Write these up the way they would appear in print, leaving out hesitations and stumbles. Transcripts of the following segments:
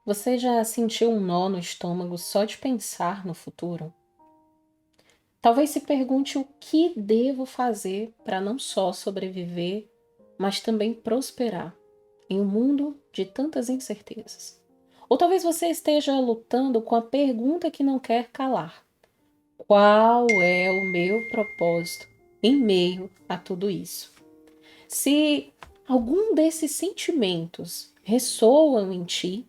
Você já sentiu um nó no estômago só de pensar no futuro? Talvez se pergunte o que devo fazer para não só sobreviver, mas também prosperar em um mundo de tantas incertezas. Ou talvez você esteja lutando com a pergunta que não quer calar: qual é o meu propósito em meio a tudo isso? Se algum desses sentimentos ressoam em ti,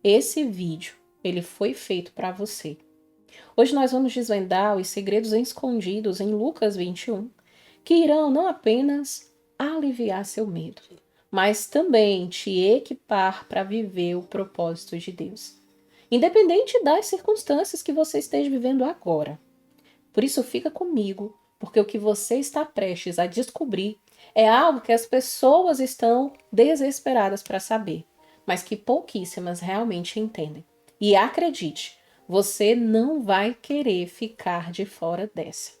esse vídeo ele foi feito para você. Hoje nós vamos desvendar os segredos escondidos em Lucas 21, que irão não apenas aliviar seu medo, mas também te equipar para viver o propósito de Deus, independente das circunstâncias que você esteja vivendo agora. Por isso, fica comigo, porque o que você está prestes a descobrir é algo que as pessoas estão desesperadas para saber, mas que pouquíssimas realmente entendem. E acredite, você não vai querer ficar de fora dessa.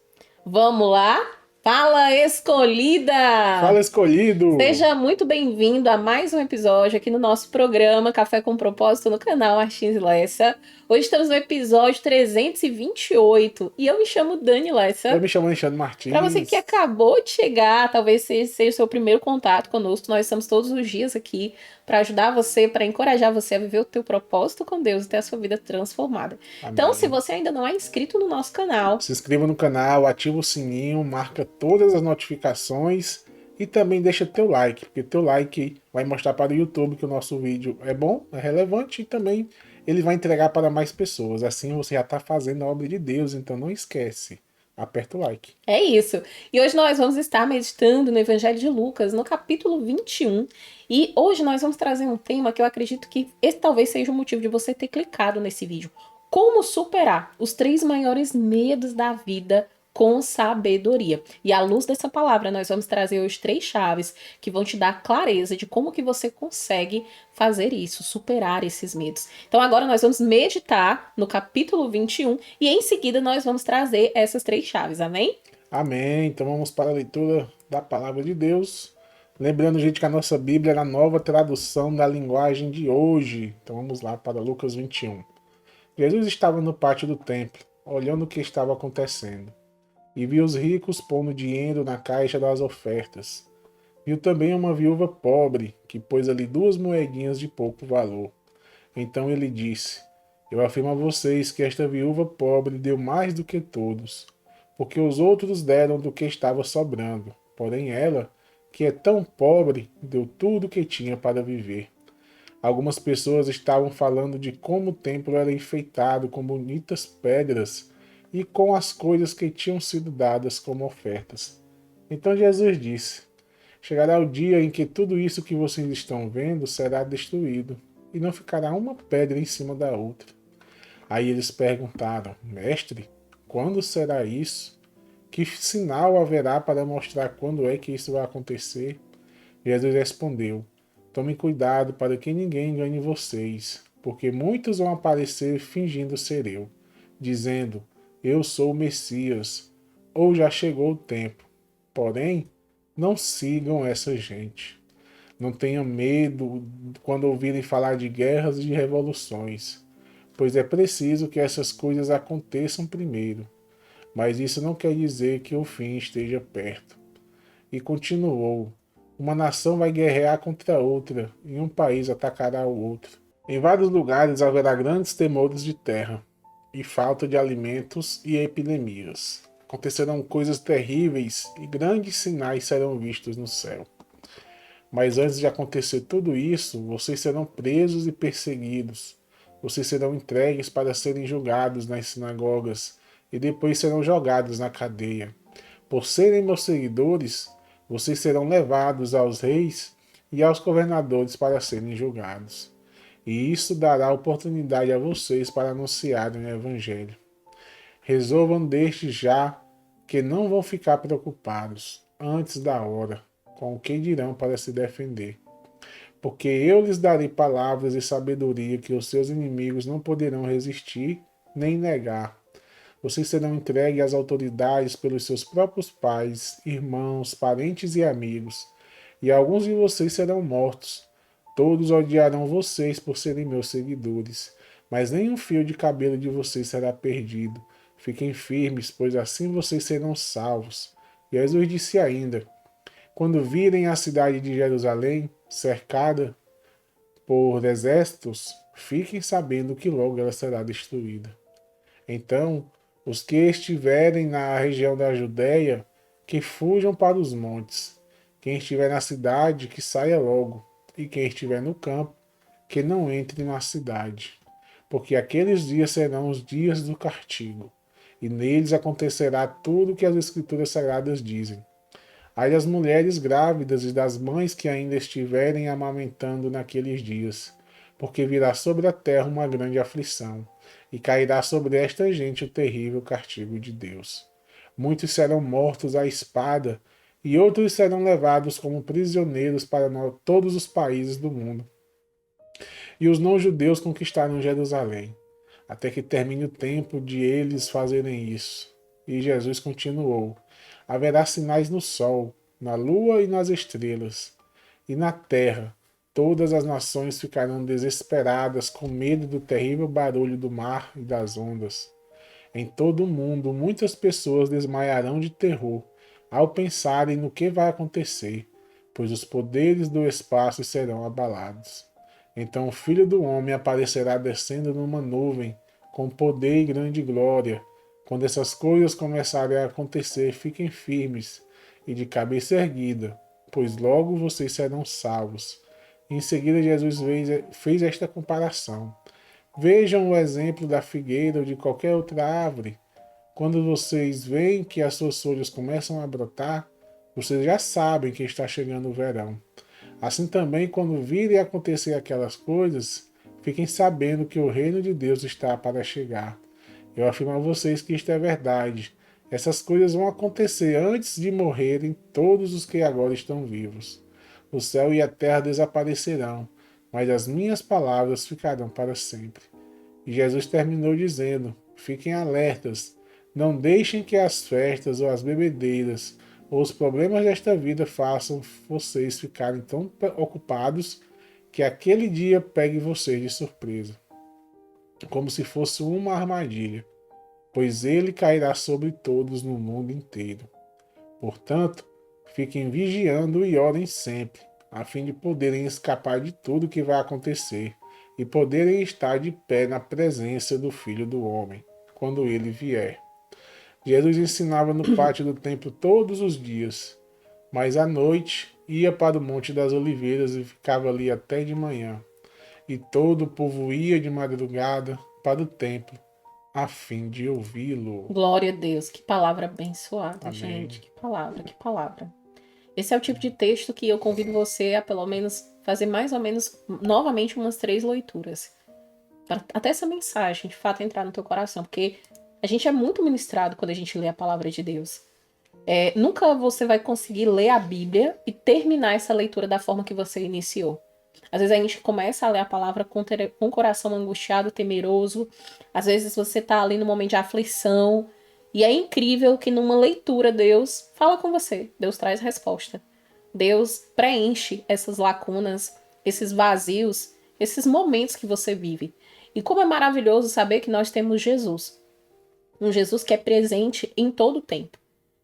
Vamos lá? Fala, escolhida! Fala, escolhido! Seja muito bem-vindo a mais um episódio aqui no nosso programa Café com Propósito no canal Martins Lessa. Hoje estamos no episódio 328 e eu me chamo Dani Eu Lessa. me chamo Alexandre Para você que Martins. acabou de chegar, talvez seja o seu primeiro contato conosco, nós estamos todos os dias aqui para ajudar você, para encorajar você a viver o teu propósito com Deus e ter a sua vida transformada. Então, se Amém. você ainda não é inscrito no nosso canal, Se inscreva no canal, ativa o sininho, marca todas as notificações e também deixa teu like, porque teu like vai mostrar para o YouTube que o nosso vídeo é bom, é relevante e também ele vai entregar para mais pessoas. Assim você já está fazendo a obra de Deus, então não esquece. Aperta o like. é isso. E hoje nós vamos estar meditando no Evangelho de Lucas, no capítulo 21. E hoje nós vamos trazer um tema que eu acredito que esse talvez seja o motivo de você ter clicado nesse vídeo. Como superar os 3 maiores medos da vida com sabedoria. E à luz dessa palavra, nós vamos trazer os 3 chaves que vão te dar clareza de como que você consegue fazer isso, superar esses medos. Então agora nós vamos meditar no capítulo 21 e em seguida nós vamos trazer essas 3 chaves, amém? Amém. Então vamos para a leitura da palavra de Deus. Lembrando, gente, que a nossa Bíblia é a nova tradução da linguagem de hoje. Então vamos lá para Lucas 21. Jesus estava no pátio do templo, olhando o que estava acontecendo, e viu os ricos pondo dinheiro na caixa das ofertas. Viu também uma viúva pobre, que pôs ali 2 moedinhas de pouco valor. Então ele disse: Eu afirmo a vocês que esta viúva pobre deu mais do que todos, porque os outros deram do que estava sobrando. Porém ela, que é tão pobre, deu tudo o que tinha para viver. Algumas pessoas estavam falando de como o templo era enfeitado com bonitas pedras e com as coisas que tinham sido dadas como ofertas. Então Jesus disse: Chegará o dia em que tudo isso que vocês estão vendo será destruído, e não ficará uma pedra em cima da outra. Aí eles perguntaram: Mestre, quando será isso? Que sinal haverá para mostrar quando é que isso vai acontecer? Jesus respondeu: Tomem cuidado para que ninguém engane vocês, porque muitos vão aparecer fingindo ser eu, dizendo: Eu sou o Messias, ou já chegou o tempo. Porém, não sigam essa gente. Não tenham medo quando ouvirem falar de guerras e de revoluções, pois é preciso que essas coisas aconteçam primeiro. Mas isso não quer dizer que o fim esteja perto. E continuou: Uma nação vai guerrear contra outra, e um país atacará o outro. Em vários lugares haverá grandes temores de terra, e falta de alimentos e epidemias. Acontecerão coisas terríveis e grandes sinais serão vistos no céu. Mas antes de acontecer tudo isso, vocês serão presos e perseguidos. Vocês serão entregues para serem julgados nas sinagogas e depois serão jogados na cadeia. Por serem meus seguidores, vocês serão levados aos reis e aos governadores para serem julgados. E isso dará oportunidade a vocês para anunciarem o Evangelho. Resolvam desde já que não vão ficar preocupados antes da hora com o que dirão para se defender. Porque eu lhes darei palavras e sabedoria que os seus inimigos não poderão resistir nem negar. Vocês serão entregues às autoridades pelos seus próprios pais, irmãos, parentes e amigos, e alguns de vocês serão mortos. Todos odiarão vocês por serem meus seguidores, mas nenhum fio de cabelo de vocês será perdido. Fiquem firmes, pois assim vocês serão salvos. Jesus disse ainda: quando virem a cidade de Jerusalém cercada por exércitos, fiquem sabendo que logo ela será destruída. Então, os que estiverem na região da Judéia, que fujam para os montes. Quem estiver na cidade, que saia logo. E quem estiver no campo, que não entre na cidade. Porque aqueles dias serão os dias do castigo. E neles acontecerá tudo o que as Escrituras Sagradas dizem. Ai das mulheres grávidas e das mães que ainda estiverem amamentando naqueles dias, porque virá sobre a terra uma grande aflição, e cairá sobre esta gente o terrível castigo de Deus. Muitos serão mortos à espada, e outros serão levados como prisioneiros para todos os países do mundo. E os não-judeus conquistaram Jerusalém, até que termine o tempo de eles fazerem isso. E Jesus continuou: haverá sinais no sol, na lua e nas estrelas, e na terra. Todas as nações ficarão desesperadas com medo do terrível barulho do mar e das ondas. Em todo o mundo, muitas pessoas desmaiarão de terror ao pensarem no que vai acontecer, pois os poderes do espaço serão abalados. Então o Filho do Homem aparecerá descendo numa nuvem, com poder e grande glória. Quando essas coisas começarem a acontecer, fiquem firmes e de cabeça erguida, pois logo vocês serão salvos. Em seguida, Jesus fez esta comparação. Vejam o exemplo da figueira ou de qualquer outra árvore. Quando vocês veem que as suas folhas começam a brotar, vocês já sabem que está chegando o verão. Assim também, quando virem acontecer aquelas coisas, fiquem sabendo que o reino de Deus está para chegar. Eu afirmo a vocês que isto é verdade. Essas coisas vão acontecer antes de morrerem todos os que agora estão vivos. O céu e a terra desaparecerão, mas as minhas palavras ficarão para sempre. E Jesus terminou dizendo: fiquem alertas, não deixem que as festas ou as bebedeiras ou os problemas desta vida façam vocês ficarem tão ocupados que aquele dia pegue vocês de surpresa, como se fosse uma armadilha, pois ele cairá sobre todos no mundo inteiro. Portanto, fiquem vigiando e orem sempre, a fim de poderem escapar de tudo que vai acontecer e poderem estar de pé na presença do Filho do Homem, quando ele vier. Jesus ensinava no pátio do templo todos os dias, mas à noite ia para o Monte das Oliveiras e ficava ali até de manhã. E todo o povo ia de madrugada para o templo, a fim de ouvi-lo. Glória a Deus, que palavra abençoada, Amém. gente. Que palavra, que palavra. Esse é o tipo de texto que eu convido você a pelo menos fazer mais ou menos novamente umas 3 leituras. Para até essa mensagem de fato entrar no teu coração, porque a gente é muito ministrado quando a gente lê a palavra de Deus. Nunca você vai conseguir ler a Bíblia e terminar essa leitura da forma que você iniciou. Às vezes a gente começa a ler a palavra com o coração angustiado, temeroso. Às vezes você está ali no momento de aflição. E é incrível que numa leitura Deus fala com você. Deus traz resposta. Deus preenche essas lacunas, esses vazios, esses momentos que você vive. E como é maravilhoso saber que nós temos Jesus. Um Jesus que é presente em todo o tempo.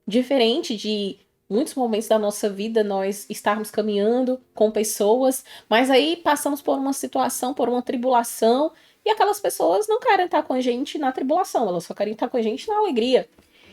Diferente de muitos momentos da nossa vida nós estarmos caminhando com pessoas, mas aí passamos por uma situação, por uma tribulação, e aquelas pessoas não querem estar com a gente na tribulação, elas só querem estar com a gente na alegria.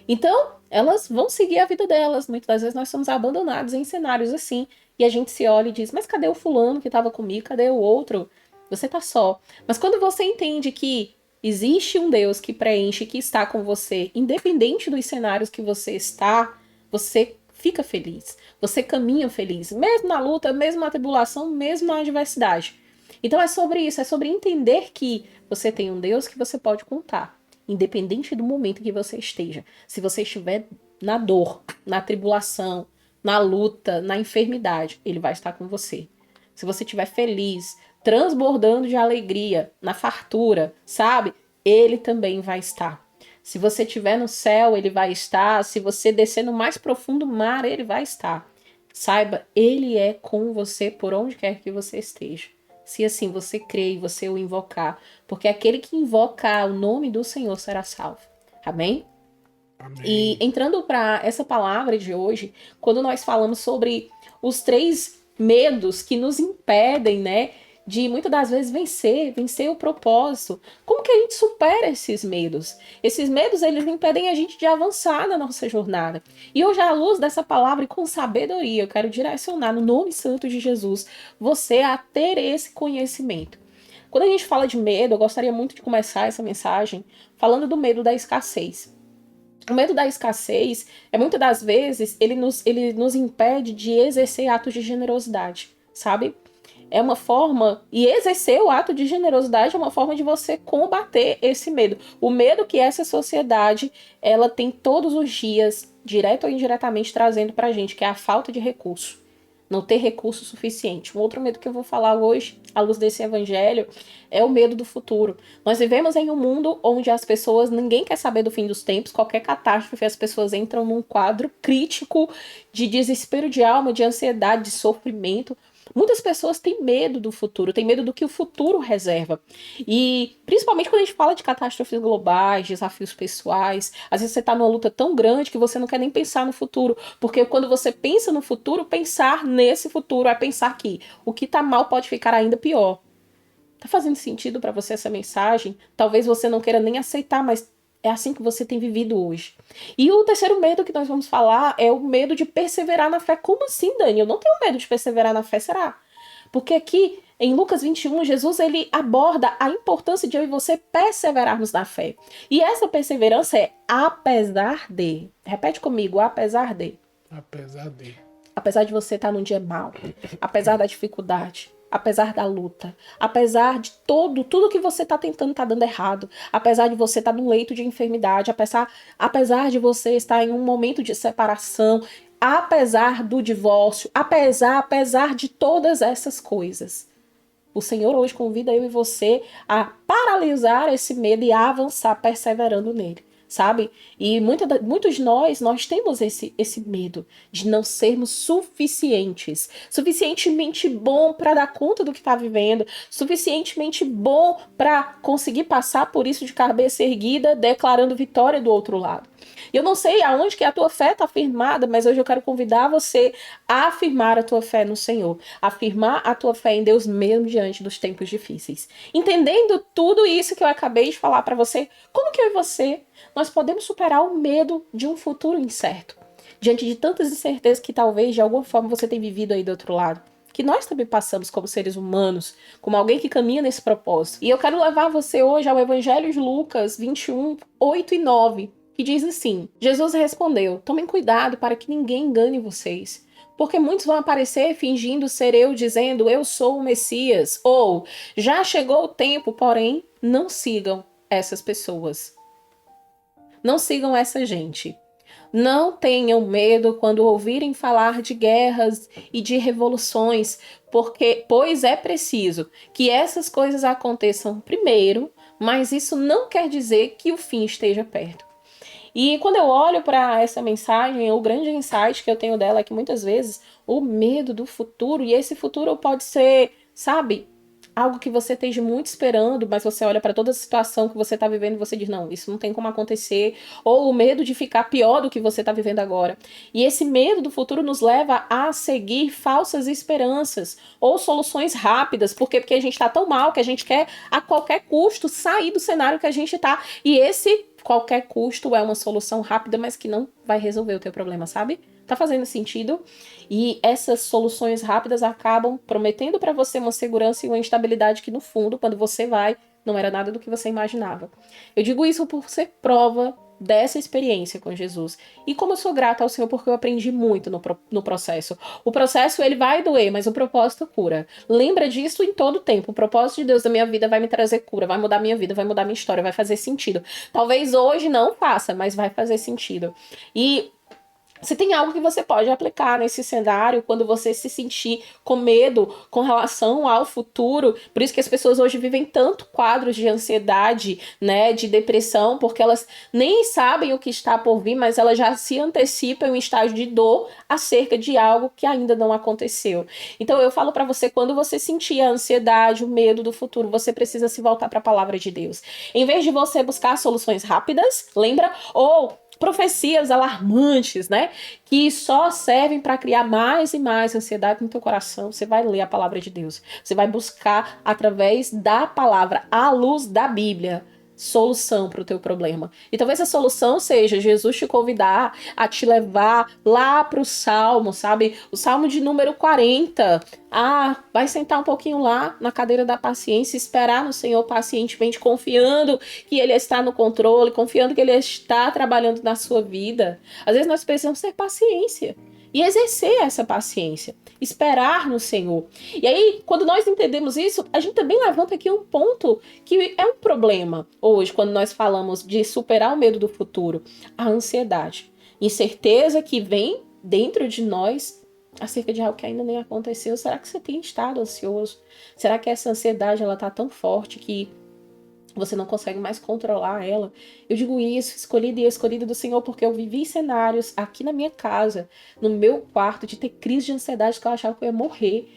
Então, elas vão seguir a vida delas. Muitas das vezes nós somos abandonados em cenários assim, e a gente se olha e diz, mas cadê o fulano que estava comigo? Cadê o outro? Você tá só. Mas quando você entende que existe um Deus que preenche, que está com você, independente dos cenários que você está, você fica feliz. Você caminha feliz, mesmo na luta, mesmo na tribulação, mesmo na adversidade. Então é sobre isso, é sobre entender que você tem um Deus que você pode contar, independente do momento que você esteja. Se você estiver na dor, na tribulação, na luta, na enfermidade, ele vai estar com você. Se você estiver feliz, transbordando de alegria, na fartura, sabe? Ele também vai estar. Se você estiver no céu, ele vai estar. Se você descer no mais profundo mar, ele vai estar. Saiba, Ele é com você por onde quer que você esteja. Se assim você crê e você o invocar, porque aquele que invoca o nome do Senhor será salvo. Amém? E Amém. entrando para essa palavra de hoje, quando nós falamos sobre os 3 medos que nos impedem, né, de muitas das vezes vencer o propósito. Como que a gente supera esses medos? Esses medos, eles impedem a gente de avançar na nossa jornada. E hoje, à luz dessa palavra e com sabedoria, eu quero direcionar no nome santo de Jesus você a ter esse conhecimento. Quando a gente fala de medo, eu gostaria muito de começar essa mensagem falando do medo da escassez. O medo da escassez é muitas das vezes ele nos impede de exercer atos de generosidade, sabe? É uma forma, e exercer o ato de generosidade é uma forma de você combater esse medo. O medo que essa sociedade, ela tem todos os dias, direto ou indiretamente, trazendo pra gente, que é a falta de recurso. Não ter recurso suficiente. Um outro medo que eu vou falar hoje, à luz desse evangelho, é o medo do futuro. Nós vivemos em um mundo onde as pessoas, ninguém quer saber do fim dos tempos, qualquer catástrofe, as pessoas entram num quadro crítico de desespero de alma, de ansiedade, de sofrimento. Muitas pessoas têm medo do futuro, têm medo do que o futuro reserva. E principalmente quando a gente fala de catástrofes globais, desafios pessoais, às vezes você está numa luta tão grande que você não quer nem pensar no futuro. Porque quando você pensa no futuro, pensar nesse futuro é pensar que o que está mal pode ficar ainda pior. Tá fazendo sentido para você essa mensagem? Talvez você não queira nem aceitar, mas é assim que você tem vivido hoje. E o terceiro medo que nós vamos falar é o medo de perseverar na fé. Como assim, Dani? Eu não tenho medo de perseverar na fé, será? Porque aqui em Lucas 21, Jesus ele aborda a importância de eu e você perseverarmos na fé. E essa perseverança é apesar de. Repete comigo, apesar de. Apesar de. Apesar de você estar num dia mal, apesar da dificuldade, apesar da luta, apesar de tudo que você está tentando tá dando errado, apesar de você estar num leito de enfermidade, apesar de você estar em um momento de separação, apesar do divórcio, apesar de todas essas coisas. O Senhor hoje convida eu e você a paralisar esse medo e a avançar perseverando nele, sabe? E muitos de nós temos esse medo de não sermos suficientemente bom para dar conta do que está vivendo, suficientemente bom para conseguir passar por isso de cabeça erguida, declarando vitória do outro lado. Eu não sei aonde que a tua fé está firmada, mas hoje eu quero convidar você a afirmar a tua fé no Senhor, afirmar a tua fé em Deus mesmo diante dos tempos difíceis. Entendendo tudo isso que eu acabei de falar para você, como que eu e você nós podemos superar o medo de um futuro incerto, diante de tantas incertezas que talvez de alguma forma você tenha vivido aí do outro lado, que nós também passamos como seres humanos, como alguém que caminha nesse propósito. E eu quero levar você hoje ao Evangelho de Lucas 21, 8 e 9, que diz assim: Jesus respondeu: tomem cuidado para que ninguém engane vocês, porque muitos vão aparecer fingindo ser eu, dizendo eu sou o Messias, ou já chegou o tempo, porém não sigam essas pessoas. Não sigam essa gente. Não tenham medo quando ouvirem falar de guerras e de revoluções, pois é preciso que essas coisas aconteçam primeiro, mas isso não quer dizer que o fim esteja perto. E quando eu olho para essa mensagem, o grande insight que eu tenho dela é que muitas vezes o medo do futuro, e esse futuro pode ser, sabe, algo que você esteja muito esperando, mas você olha para toda a situação que você está vivendo e você diz, não, isso não tem como acontecer, ou o medo de ficar pior do que você está vivendo agora. E esse medo do futuro nos leva a seguir falsas esperanças, ou soluções rápidas, porque a gente está tão mal que a gente quer a qualquer custo sair do cenário que a gente está, e esse qualquer custo é uma solução rápida, mas que não vai resolver o teu problema, sabe? Tá fazendo sentido? E essas soluções rápidas acabam prometendo para você uma segurança e uma estabilidade que no fundo, quando você vai, não era nada do que você imaginava. Eu digo isso por ser prova dessa experiência com Jesus. E como eu sou grata ao Senhor porque eu aprendi muito no processo. O processo, ele vai doer, mas o propósito cura. Lembra disso em todo tempo. O propósito de Deus da minha vida vai me trazer cura, vai mudar minha vida, vai mudar minha história, vai fazer sentido. Talvez hoje não faça, mas vai fazer sentido. E Se tem algo que você pode aplicar nesse cenário quando você se sentir com medo com relação ao futuro, por isso que as pessoas hoje vivem tanto quadros de ansiedade, né, de depressão, porque elas nem sabem o que está por vir, mas elas já se antecipam em estágio de dor acerca de algo que ainda não aconteceu. Então eu falo para você, quando você sentir a ansiedade, o medo do futuro, você precisa se voltar para a palavra de Deus. Em vez de você buscar soluções rápidas, lembra? Ou profecias alarmantes, né? Que só servem para criar mais e mais ansiedade no teu coração. Você vai ler a palavra de Deus. Você vai buscar através da palavra, à luz da Bíblia, solução para o teu problema. E talvez a solução seja Jesus te convidar a te levar lá para o Salmo, sabe? O Salmo de número 40. Ah, vai sentar um pouquinho lá na cadeira da paciência, esperar no Senhor pacientemente, confiando que Ele está no controle, confiando que Ele está trabalhando na sua vida. Às vezes nós precisamos ter paciência e exercer essa paciência, esperar no Senhor. E aí, quando nós entendemos isso, a gente também levanta aqui um ponto que é um problema hoje, quando nós falamos de superar o medo do futuro, a ansiedade. Incerteza que vem dentro de nós acerca de algo que ainda nem aconteceu. Será que você tem estado ansioso? Será que essa ansiedade ela tá tão forte que você não consegue mais controlar ela? Eu digo isso, escolhida e escolhida do Senhor, porque eu vivi cenários aqui na minha casa, no meu quarto, de ter crise de ansiedade que eu achava que eu ia morrer.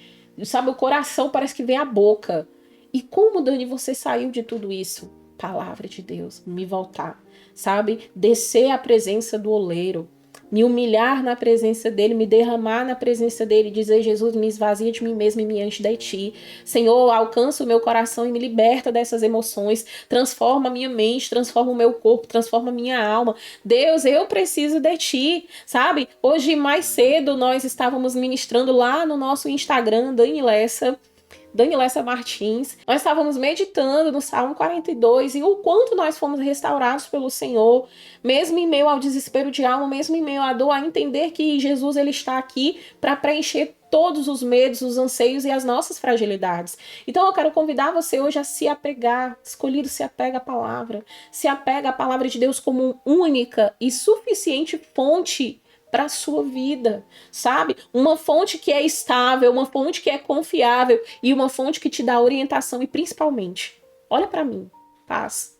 Sabe, o coração parece que vem à boca. E como, Dani, você saiu de tudo isso? Palavra de Deus, me voltar, sabe? Descer à presença do oleiro, me humilhar na presença dele, me derramar na presença dele, dizer: Jesus, me esvazia de mim mesmo e me enche de ti. Senhor, alcança o meu coração e me liberta dessas emoções, transforma a minha mente, transforma o meu corpo, transforma a minha alma. Deus, eu preciso de ti, sabe? Hoje mais cedo nós estávamos ministrando lá no nosso Instagram, Dani Lessa Martins. Nós estávamos meditando no Salmo 42 e o quanto nós fomos restaurados pelo Senhor, mesmo em meio ao desespero de alma, mesmo em meio à dor, a entender que Jesus ele está aqui para preencher todos os medos, os anseios e as nossas fragilidades. Então eu quero convidar você hoje a se apegar, escolhido se apega à palavra, se apega à palavra de Deus como única e suficiente fonte para a sua vida, sabe? Uma fonte que é estável, uma fonte que é confiável e uma fonte que te dá orientação e principalmente, olha para mim, paz.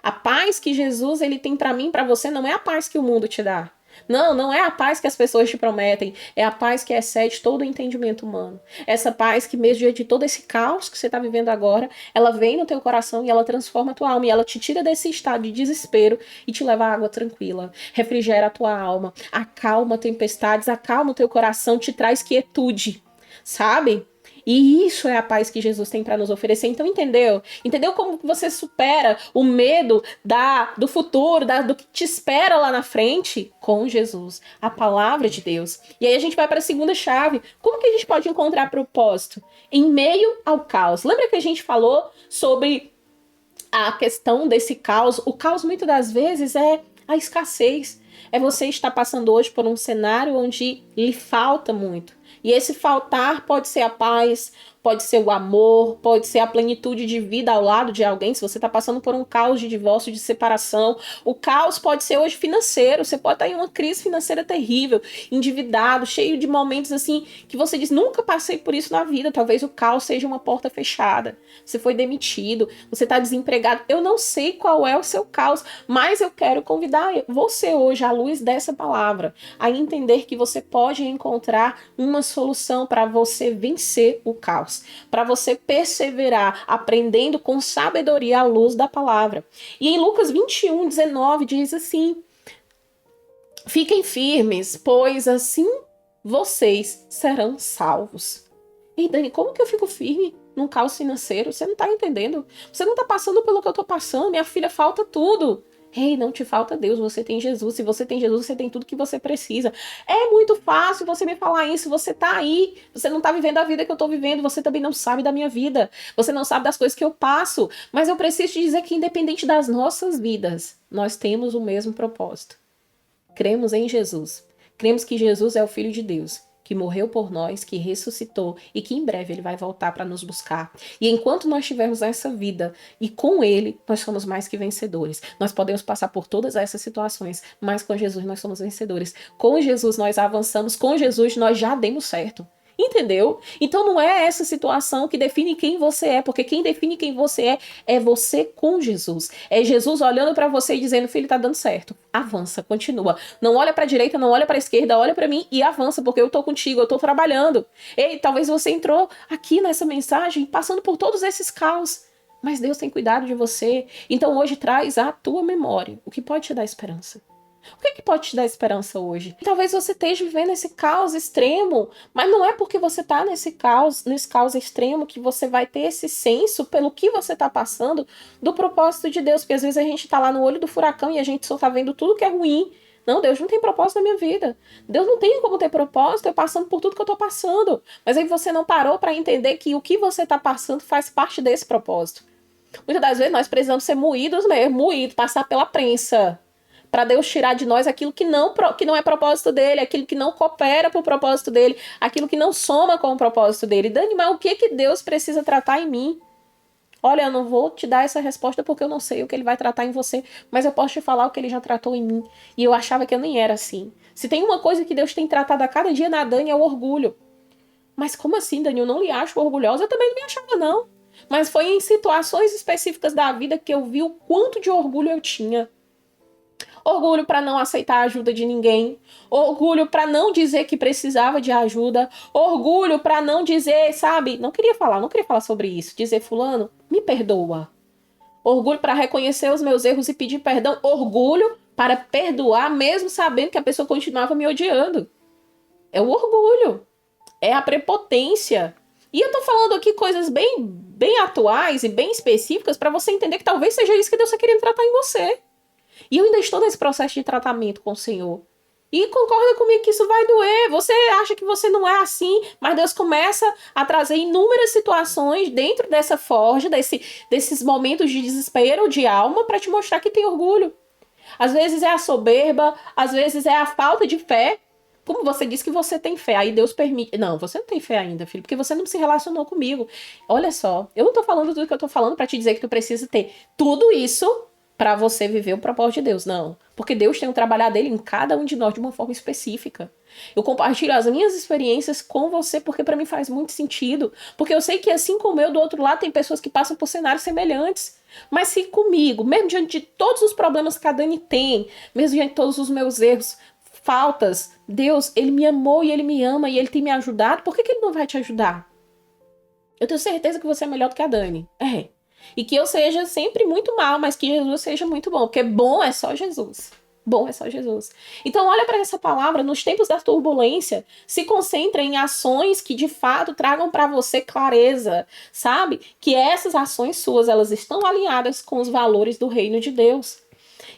A paz que Jesus ele tem para mim, para você, não é a paz que o mundo te dá. Não é a paz que as pessoas te prometem, é a paz que excede todo o entendimento humano. Essa paz que mesmo diante de todo esse caos que você está vivendo agora, ela vem no teu coração e ela transforma a tua alma e ela te tira desse estado de desespero e te leva à água tranquila, refrigera a tua alma, acalma tempestades, acalma o teu coração, te traz quietude, sabe? E isso é a paz que Jesus tem para nos oferecer. Então, entendeu? Entendeu como você supera o medo do futuro, do que te espera lá na frente? Com Jesus, a palavra de Deus. E aí a gente vai para a segunda chave. Como que a gente pode encontrar propósito? Em meio ao caos. Lembra que a gente falou sobre a questão desse caos? O caos, muitas das vezes, é a escassez. É você estar passando hoje por um cenário onde lhe falta muito. E esse faltar pode ser a paz, pode ser o amor, pode ser a plenitude de vida ao lado de alguém. Se você está passando por um caos de divórcio, de separação, o caos pode ser hoje financeiro. Você pode estar em uma crise financeira terrível, endividado, cheio de momentos assim que você diz: nunca passei por isso na vida. Talvez o caos seja uma porta fechada. Você foi demitido, você está desempregado. Eu não sei qual é o seu caos, mas eu quero convidar você hoje, à luz dessa palavra, a entender que você pode encontrar uma solução para você vencer o caos, para você perseverar, aprendendo com sabedoria à luz da palavra. E em Lucas 21:19 diz assim: fiquem firmes, pois assim vocês serão salvos. E Dani, como que eu fico firme num caos financeiro? Você não tá entendendo. Você não tá passando pelo que eu tô passando. Minha filha, falta tudo. Ei, não te falta Deus, você tem Jesus. Se você tem Jesus, você tem tudo que você precisa. É muito fácil você me falar isso, você tá aí, você não tá vivendo a vida que eu tô vivendo, você também não sabe da minha vida, você não sabe das coisas que eu passo, mas eu preciso te dizer que independente das nossas vidas, nós temos o mesmo propósito. Cremos em Jesus, cremos que Jesus é o Filho de Deus, que morreu por nós, que ressuscitou e que em breve ele vai voltar para nos buscar. E enquanto nós tivermos essa vida e com ele, nós somos mais que vencedores. Nós podemos passar por todas essas situações, mas com Jesus nós somos vencedores. Com Jesus nós avançamos, com Jesus nós já demos certo. Entendeu? Então não é essa situação que define quem você é, porque quem define quem você é você com Jesus. É Jesus olhando para você e dizendo: filho, tá dando certo. Avança, continua. Não olha para a direita, não olha para a esquerda, olha para mim e avança, porque eu tô contigo, eu tô trabalhando. Ei, talvez você entrou aqui nessa mensagem passando por todos esses caos, mas Deus tem cuidado de você. Então hoje traz à tua memória o que pode te dar esperança. O que pode te dar esperança hoje? Talvez você esteja vivendo esse caos extremo, mas não é porque você está nesse caos extremo que você vai ter esse senso pelo que você está passando do propósito de Deus. Porque às vezes a gente está lá no olho do furacão e a gente só está vendo tudo que é ruim. Não, Deus não tem propósito na minha vida. Deus não tem como ter propósito eu passando por tudo que eu estou passando. Mas aí você não parou para entender que o que você está passando faz parte desse propósito. Muitas das vezes nós precisamos ser moídos mesmo, passar pela prensa, para Deus tirar de nós aquilo que não é propósito dele, aquilo que não coopera para o propósito dele, aquilo que não soma com o propósito dele. Dani, mas o que Deus precisa tratar em mim? Olha, eu não vou te dar essa resposta porque eu não sei o que ele vai tratar em você, mas eu posso te falar o que ele já tratou em mim. E eu achava que eu nem era assim. Se tem uma coisa que Deus tem tratado a cada dia na Dani é o orgulho. Mas como assim, Dani? Eu não lhe acho orgulhosa? Eu também não me achava, não. Mas foi em situações específicas da vida que eu vi o quanto de orgulho eu tinha. Orgulho para não aceitar a ajuda de ninguém. Orgulho para não dizer que precisava de ajuda. Orgulho para não dizer, sabe? Não queria falar sobre isso. Dizer, fulano, me perdoa. Orgulho para reconhecer os meus erros e pedir perdão. Orgulho para perdoar mesmo sabendo que a pessoa continuava me odiando. É o orgulho. É a prepotência. E eu tô falando aqui coisas bem atuais e bem específicas para você entender que talvez seja isso que Deus está querendo tratar em você. E eu ainda estou nesse processo de tratamento com o Senhor. E concorda comigo que isso vai doer. Você acha que você não é assim, mas Deus começa a trazer inúmeras situações dentro dessa forja, desses momentos de desespero, de alma, para te mostrar que tem orgulho. Às vezes é a soberba, às vezes é a falta de fé. Como você diz que você tem fé, aí Deus permite. Não, você não tem fé ainda, filho, porque você não se relacionou comigo. Olha só, eu não tô falando tudo que eu tô falando para te dizer que tu precisa ter tudo isso para você viver o propósito de Deus, não. Porque Deus tem um trabalhar dele em cada um de nós de uma forma específica. Eu compartilho as minhas experiências com você porque para mim faz muito sentido. Porque eu sei que assim como eu, do outro lado, tem pessoas que passam por cenários semelhantes. Mas se comigo, mesmo diante de todos os problemas que a Dani tem, mesmo diante de todos os meus erros, faltas, Deus, ele me amou e ele me ama e ele tem me ajudado, por que ele não vai te ajudar? Eu tenho certeza que você é melhor do que a Dani. E que eu seja sempre muito mal, mas que Jesus seja muito bom. Porque bom é só Jesus. Bom é só Jesus. Então olha para essa palavra, nos tempos da turbulência, se concentra em ações que de fato tragam para você clareza, sabe? Que essas ações suas, elas estão alinhadas com os valores do reino de Deus.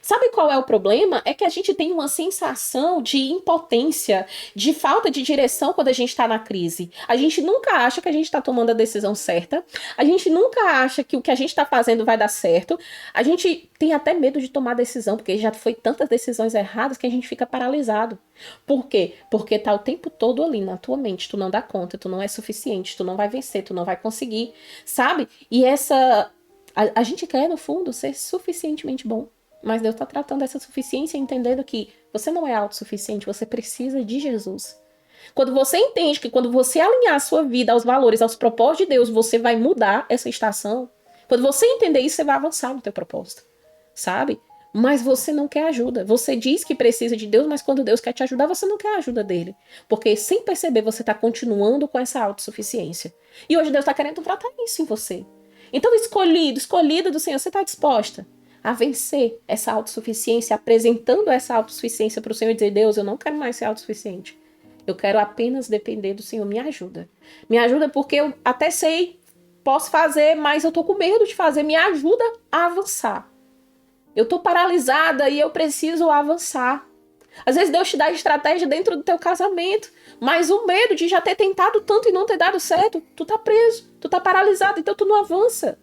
Sabe qual é o problema? É que a gente tem uma sensação de impotência, de falta de direção quando a gente está na crise. A gente nunca acha que a gente está tomando a decisão certa. A gente nunca acha que o que a gente está fazendo vai dar certo. A gente tem até medo de tomar decisão, porque já foi tantas decisões erradas que a gente fica paralisado. Por quê? Porque tá o tempo todo ali na tua mente. Tu não dá conta, tu não é suficiente, tu não vai vencer, tu não vai conseguir, sabe? E a gente quer, no fundo, ser suficientemente bom. Mas Deus está tratando essa suficiência entendendo que você não é autossuficiente, você precisa de Jesus. Quando você entende que quando você alinhar a sua vida aos valores, aos propósitos de Deus, você vai mudar essa estação. Quando você entender isso, você vai avançar no teu propósito, sabe? Mas você não quer ajuda. Você diz que precisa de Deus, mas quando Deus quer te ajudar, você não quer a ajuda dele. Porque sem perceber, você está continuando com essa autossuficiência. E hoje Deus está querendo tratar isso em você. Então, escolhida do Senhor, você está disposta a vencer essa autossuficiência, apresentando essa autossuficiência para o Senhor e dizer: Deus, eu não quero mais ser autossuficiente. Eu quero apenas depender do Senhor. Me ajuda. Me ajuda porque eu até sei, posso fazer, mas eu tô com medo de fazer. Me ajuda a avançar. Eu tô paralisada e eu preciso avançar. Às vezes Deus te dá estratégia dentro do teu casamento, mas o medo de já ter tentado tanto e não ter dado certo, tu tá preso, tu tá paralisado, então tu não avança.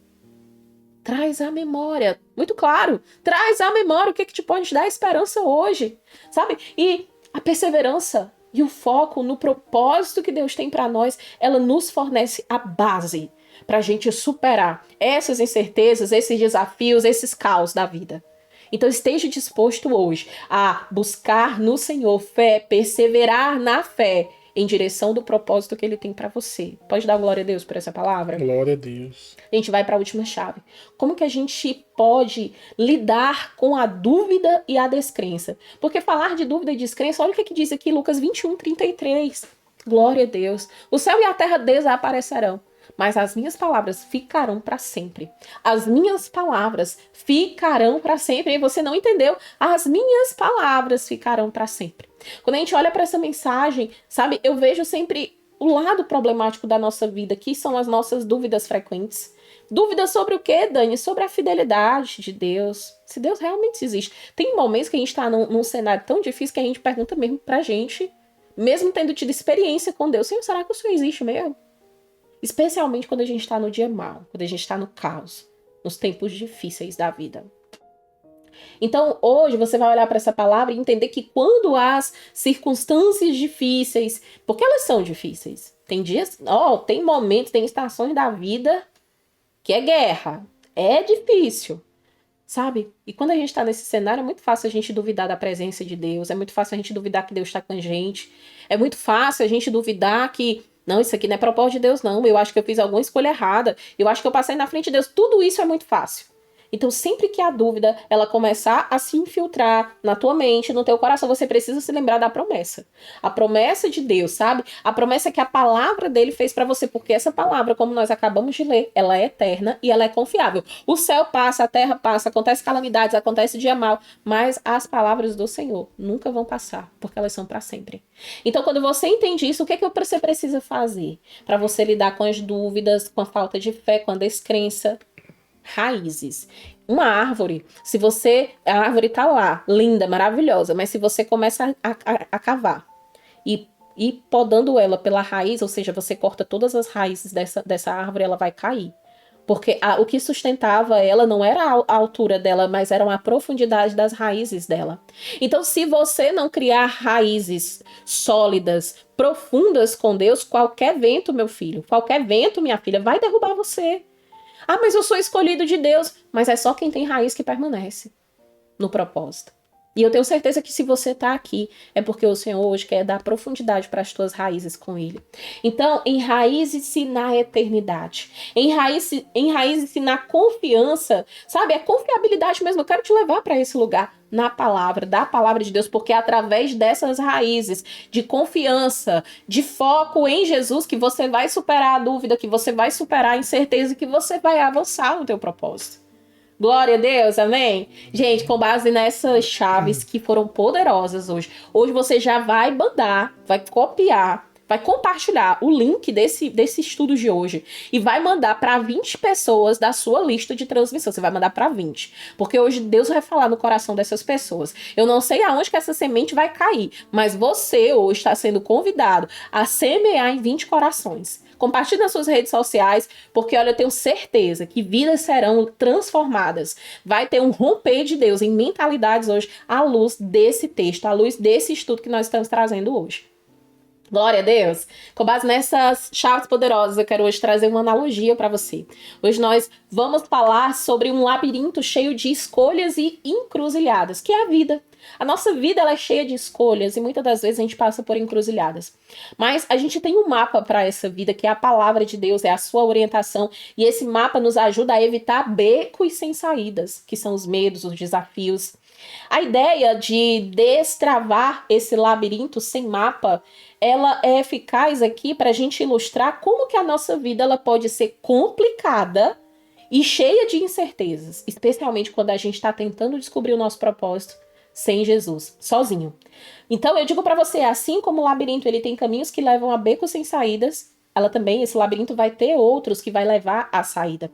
Traz à memória, muito claro, traz à memória o que te pode dar esperança hoje, sabe? E a perseverança, e o foco no propósito que Deus tem para nós, ela nos fornece a base para a gente superar essas incertezas, esses desafios, esses caos da vida. Então esteja disposto hoje a buscar no Senhor fé, perseverar na fé em direção do propósito que Ele tem para você. Pode dar glória a Deus por essa palavra? Glória a Deus. A gente vai para a última chave. Como que a gente pode lidar com a dúvida e a descrença? Porque falar de dúvida e descrença, olha o que diz aqui Lucas 21:33. Glória a Deus. O céu e a terra desaparecerão, mas as minhas palavras ficarão para sempre. As minhas palavras ficarão para sempre. E você não entendeu? As minhas palavras ficarão para sempre. Quando a gente olha para essa mensagem, sabe, eu vejo sempre o lado problemático da nossa vida, que são as nossas dúvidas frequentes. Dúvidas sobre o quê, Dani? Sobre a fidelidade de Deus. Se Deus realmente existe. Tem momentos que a gente está num cenário tão difícil que a gente pergunta mesmo pra gente, mesmo tendo tido experiência com Deus, Senhor, será que o Senhor existe mesmo? Especialmente quando a gente está no dia mau, quando a gente está no caos, nos tempos difíceis da vida. Então, hoje você vai olhar para essa palavra e entender que quando as circunstâncias difíceis, porque elas são difíceis, tem dias, tem momentos, tem estações da vida que é guerra, é difícil, sabe? E quando a gente está nesse cenário, é muito fácil a gente duvidar da presença de Deus, é muito fácil a gente duvidar que Deus está com a gente, é muito fácil a gente duvidar que não, isso aqui não é propósito de Deus, não. Eu acho que eu fiz alguma escolha errada. Eu acho que eu passei na frente de Deus. Tudo isso é muito fácil. Então, sempre que a dúvida ela começar a se infiltrar na tua mente, no teu coração, você precisa se lembrar da promessa. A promessa de Deus, sabe? A promessa que a palavra dele fez para você, porque essa palavra, como nós acabamos de ler, ela é eterna e ela é confiável. O céu passa, a terra passa, acontece calamidades, acontece dia mal, mas as palavras do Senhor nunca vão passar, porque elas são para sempre. Então, quando você entende isso, o que é que você precisa fazer para você lidar com as dúvidas, com a falta de fé, com a descrença? Raízes. Uma árvore, a árvore tá lá, linda, maravilhosa, mas se você começa a cavar e podando ela pela raiz, ou seja, você corta todas as raízes dessa árvore, ela vai cair. Porque o que sustentava ela não era a altura dela, mas era a profundidade das raízes dela. Então, se você não criar raízes sólidas, profundas com Deus, qualquer vento, meu filho, qualquer vento, minha filha, vai derrubar você. Ah, mas eu sou escolhido de Deus. Mas é só quem tem raiz que permanece no propósito. E eu tenho certeza que se você está aqui, é porque o Senhor hoje quer dar profundidade para as tuas raízes com Ele. Então, enraize-se na eternidade. Enraize-se na confiança. Sabe, é confiabilidade mesmo. Eu quero te levar para esse lugar, na palavra, da palavra de Deus, porque é através dessas raízes de confiança, de foco em Jesus, que você vai superar a dúvida, que você vai superar a incerteza, que você vai avançar no teu propósito. Glória a Deus, amém? Gente, com base nessas chaves que foram poderosas hoje você já vai mandar, vai copiar, vai compartilhar o link desse estudo de hoje e vai mandar para 20 pessoas da sua lista de transmissão. Você vai mandar para 20, porque hoje Deus vai falar no coração dessas pessoas. Eu não sei aonde que essa semente vai cair, mas você hoje está sendo convidado a semear em 20 corações. Compartilhe nas suas redes sociais, porque olha, eu tenho certeza que vidas serão transformadas. Vai ter um romper de Deus em mentalidades hoje à luz desse texto, à luz desse estudo que nós estamos trazendo hoje. Glória a Deus. Com base nessas chaves poderosas, eu quero hoje trazer uma analogia para você. Hoje nós vamos falar sobre um labirinto cheio de escolhas e encruzilhadas, que é a vida. A nossa vida ela é cheia de escolhas e muitas das vezes a gente passa por encruzilhadas. Mas a gente tem um mapa para essa vida, que é a palavra de Deus, é a sua orientação. E esse mapa nos ajuda a evitar becos sem saídas, que são os medos, os desafios. A ideia de destravar esse labirinto sem mapa, ela é eficaz aqui para a gente ilustrar como que a nossa vida ela pode ser complicada e cheia de incertezas, especialmente quando a gente está tentando descobrir o nosso propósito sem Jesus, sozinho. Então eu digo para você, assim como o labirinto ele tem caminhos que levam a becos sem saídas, esse labirinto vai ter outros que vai levar à saída.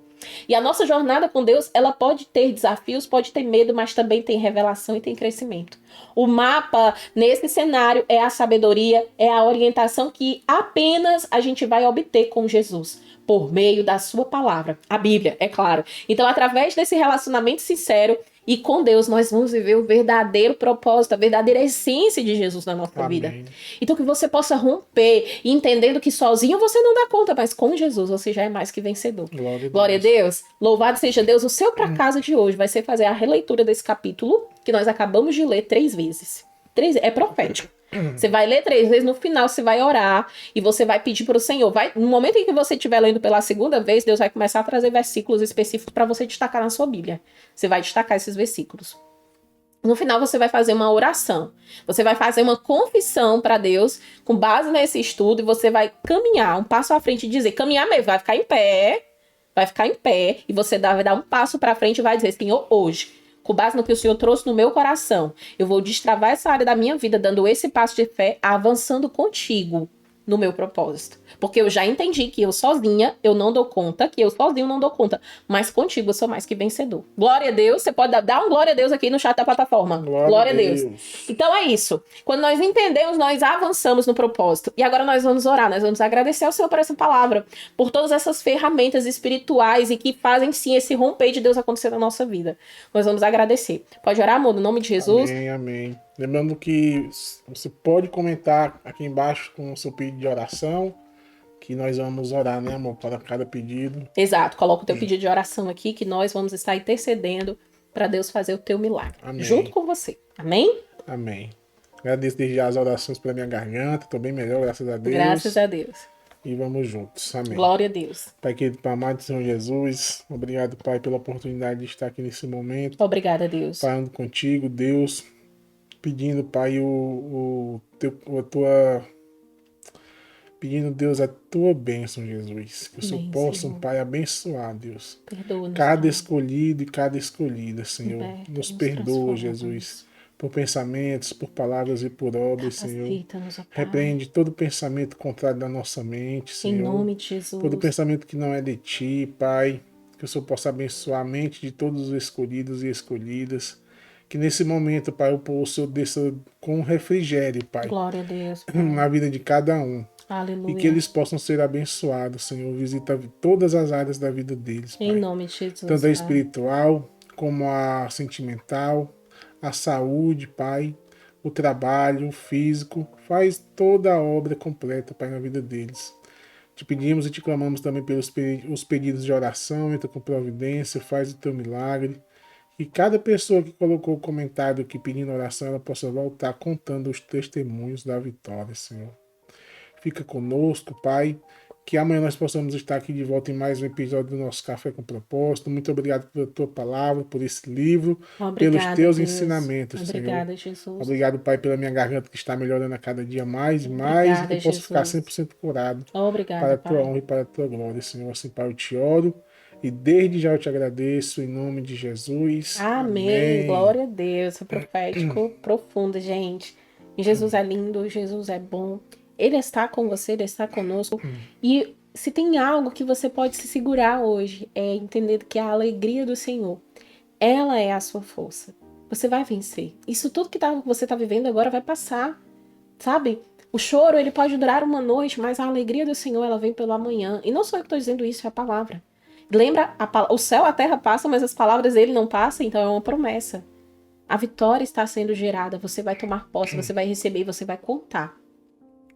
E a nossa jornada com Deus, ela pode ter desafios, pode ter medo, mas também tem revelação e tem crescimento. O mapa, nesse cenário, é a sabedoria, é a orientação que apenas a gente vai obter com Jesus. por meio da sua palavra, a Bíblia, é claro. Então, através desse relacionamento sincero e com Deus, nós vamos viver o verdadeiro propósito, a verdadeira essência de Jesus na nossa vida. Amém. Então, que você possa romper, entendendo que sozinho você não dá conta, mas com Jesus você já é mais que vencedor. Glória a Deus. Louvado seja Deus. O seu pra casa de hoje vai ser fazer a releitura desse capítulo que nós acabamos de ler 3 vezes. É profético. Você vai ler 3 vezes, no final você vai orar e você vai pedir para o Senhor. No momento em que você estiver lendo pela segunda vez, Deus vai começar a trazer versículos específicos para você destacar na sua Bíblia. Você vai destacar esses versículos. No final você vai fazer uma oração. Você vai fazer uma confissão para Deus com base nesse estudo e você vai caminhar um passo à frente e dizer, caminhar mesmo, vai ficar em pé e você vai dar um passo para frente e vai dizer, Senhor, hoje, com base no que o Senhor trouxe no meu coração, eu vou destravar essa área da minha vida, dando esse passo de fé, avançando contigo no meu propósito. Porque eu já entendi que eu sozinha, eu não dou conta, que eu sozinho não dou conta, mas contigo eu sou mais que vencedor. Glória a Deus, você pode dar um glória a Deus aqui no chat da plataforma. Glória a Deus. Então é isso. Quando nós entendemos, nós avançamos no propósito. E agora nós vamos orar, nós vamos agradecer ao Senhor por essa palavra, por todas essas ferramentas espirituais e que fazem sim esse romper de Deus acontecer na nossa vida. Nós vamos agradecer. Pode orar, amor, no nome de Jesus? Amém, amém. Lembrando que você pode comentar aqui embaixo com o seu pedido de oração, que nós vamos orar, né, amor, para cada pedido. Exato, coloca o teu pedido de oração aqui, que nós vamos estar intercedendo para Deus fazer o teu milagre. Amém. Junto com você. Amém? Amém. Agradeço desde já as orações pela minha garganta, estou bem melhor, graças a Deus. Graças a Deus. E vamos juntos. Amém. Glória a Deus. Pai querido, Pai amado do Senhor Jesus, obrigado, Pai, pela oportunidade de estar aqui nesse momento. Obrigada, Deus. Falando contigo, Deus, pedindo, Pai, pedindo, Deus, a tua bênção, Jesus. Que o Senhor possa, Pai, abençoar, Deus. Perdoa-nos, cada Pai. escolhido e cada escolhida, Senhor. Nos perdoa, Jesus. Por pensamentos, por palavras e por obras, Senhor. Repreende todo pensamento contrário da nossa mente, Senhor. Em nome de Jesus. Todo pensamento que não é de Ti, Pai. Que o Senhor possa abençoar a mente de todos os escolhidos e escolhidas. Que nesse momento, Pai, o Senhor desça com refrigério, Pai. Glória a Deus, Pai. Na vida de cada um. Aleluia. E que eles possam ser abençoados, Senhor. Visita todas as áreas da vida deles, Pai. Em nome de Jesus. Tanto a espiritual, como a sentimental, a saúde, Pai, o trabalho, o físico. Faz toda a obra completa, Pai, na vida deles. Te pedimos e te clamamos também pelos os pedidos de oração. Entra com providência, faz o teu milagre. Que cada pessoa que colocou o comentário aqui pedindo oração, ela possa voltar contando os testemunhos da vitória, Senhor. Fica conosco, Pai. Que amanhã nós possamos estar aqui de volta em mais um episódio do nosso Café com Propósito. Muito obrigado pela tua palavra, por esse livro, pelos teus ensinamentos, Obrigada, Senhor. Jesus. Obrigado, Pai, pela minha garganta que está melhorando a cada dia mais e mais. E que eu possa ficar 100% curado. Obrigada, para a tua honra e para a tua glória, Senhor. Assim, Pai, eu te oro. E desde já eu te agradeço, em nome de Jesus. Amém. Glória a Deus. É profético, profundo, gente. E Jesus é lindo, Jesus é bom. Ele está com você, Ele está conosco. E se tem algo que você pode se segurar hoje, é entender que a alegria do Senhor, ela é a sua força. Você vai vencer. Isso tudo que você está vivendo agora vai passar, sabe? O choro, ele pode durar uma noite, mas a alegria do Senhor, ela vem pelo amanhã. E não sou eu que estou dizendo isso, é a palavra. Lembra, o céu, a terra passam, mas as palavras dele não passam, então é uma promessa. A vitória está sendo gerada, você vai tomar posse, você vai receber, você vai contar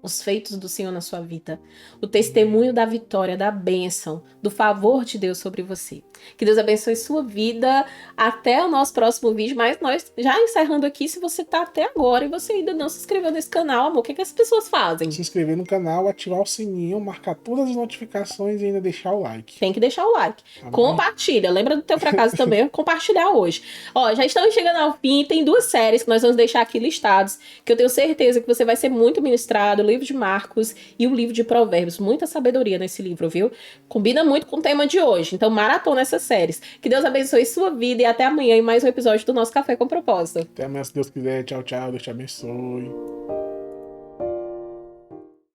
os feitos do Senhor na sua vida, o testemunho da vitória, da bênção, do favor de Deus sobre você. Que Deus abençoe sua vida. Até o nosso próximo vídeo, mas nós já encerrando aqui, se você tá até agora e você ainda não se inscreveu nesse canal, amor, o que as pessoas fazem? Se inscrever no canal, ativar o sininho, marcar todas as notificações e ainda deixar o like. Tem que deixar o like. Amém. Compartilha. Lembra do teu fracasso também? Compartilhar hoje. Ó, já estamos chegando ao fim. Tem 2 séries que nós vamos deixar aqui listados, que eu tenho certeza que você vai ser muito ministrado. O livro de Marcos e o livro de Provérbios. Muita sabedoria nesse livro, viu? Combina muito com o tema de hoje. Então, maratona essas séries. Que Deus abençoe sua vida e até amanhã em mais um episódio do nosso Café com Propósito. Até amanhã, se Deus quiser. Tchau, tchau. Deus te abençoe.